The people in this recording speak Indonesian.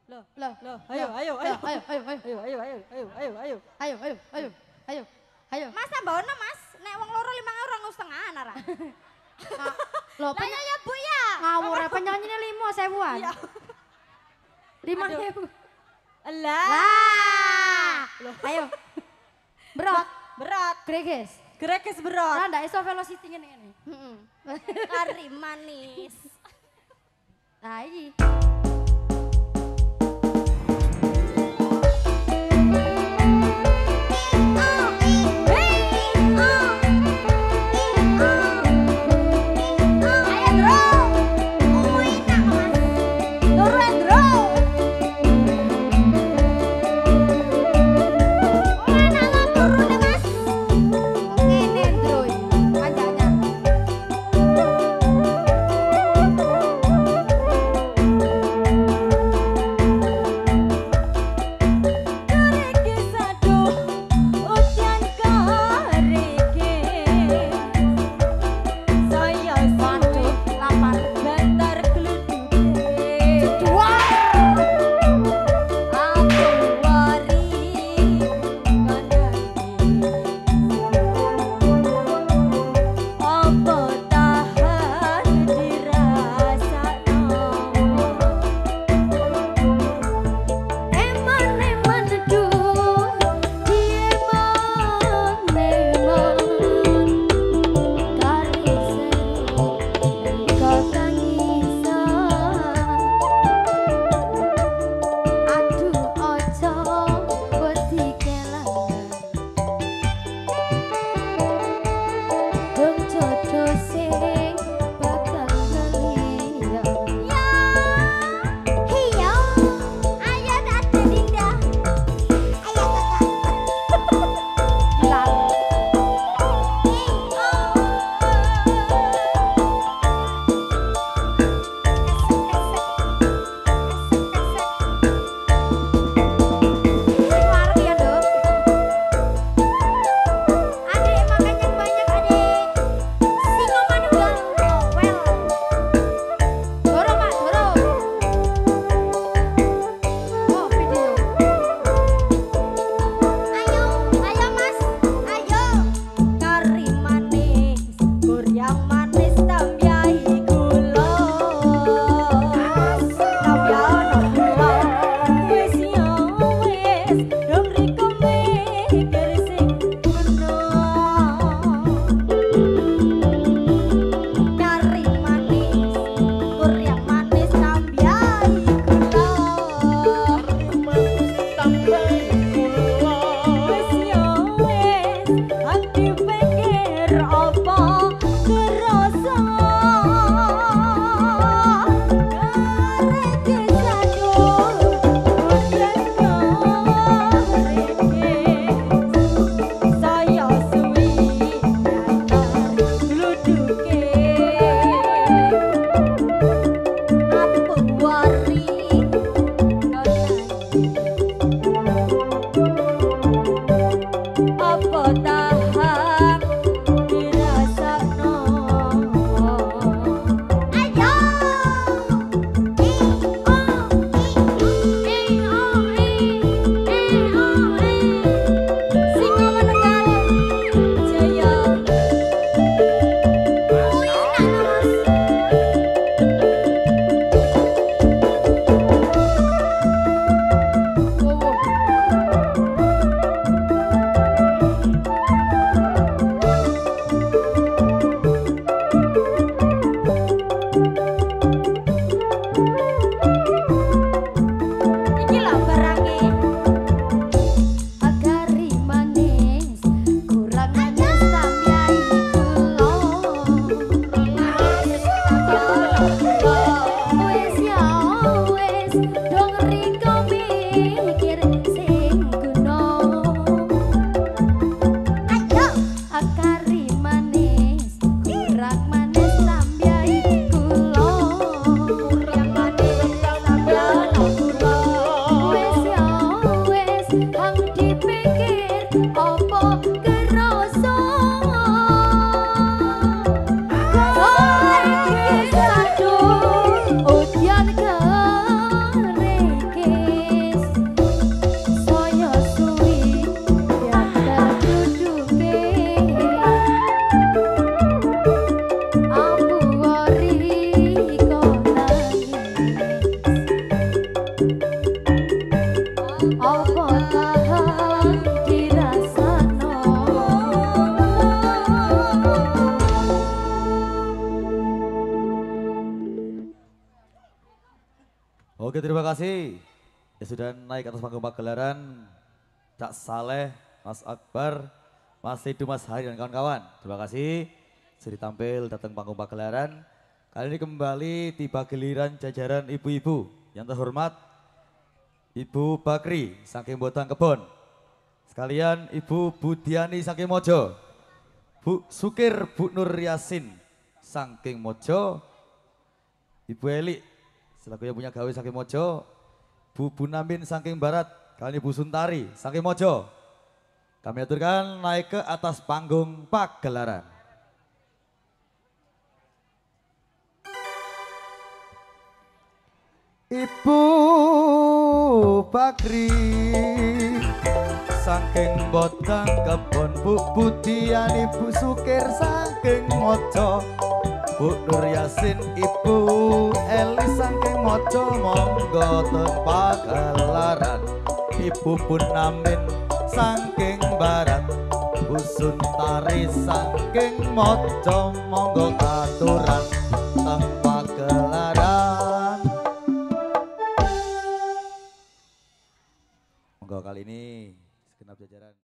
Loh, Loh, loh, ayo, ayo, ayo, ayo, ayo, ayo, ayo, ayo, ayo, ayo, ayo, ayo. ayo, ayo, ayo, ayo, ayo. Mas tambahono Mas, nek wong loro 5 euro 2,5 nara. Loh, Lah ya Bu ya. ngawur ya penyanyine 5.000-an. Iya. 5.000. Lah, Lah. Ayo. Berat, berat. greges. Grekes berat. Ora ndak iso velocity ngene-ngene. Heeh. Kari manis. Nah, iki. Ngene, Ndroy. Kanjanya. Oke, terima kasih. Ya sudah naik atas panggung pagelaran Cak Saleh, Mas Akbar, Mas Sidu, Mas Hari dan kawan-kawan. Terima kasih sudah tampil datang panggung pagelaran. Kali ini kembali tiba giliran jajaran ibu-ibu yang terhormat Ibu Bakri saking Botang Kebon. Sekalian Ibu Budiani saking Mojo. Bu Sukir Bu Nur Yasin saking Mojo. Ibu Eli selaku yang punya gawe saking Mojo. Bu Bunamin saking Barat. Kali ini Bu Suntari saking Mojo. Kami aturkan naik ke atas panggung pagelaran. Ibu Bakri saking Botang Kebon, Bu Budiani Bu Sukir saking Mojo, Bu Nur Yasin Ibu Eli saking Mojo, monggo teng pagelaran. Ibu Bunamin saking Barat, Bu Suntari saking Mojo, monggo aturan teng pagelaran. Monggo kali ini segenap jajaran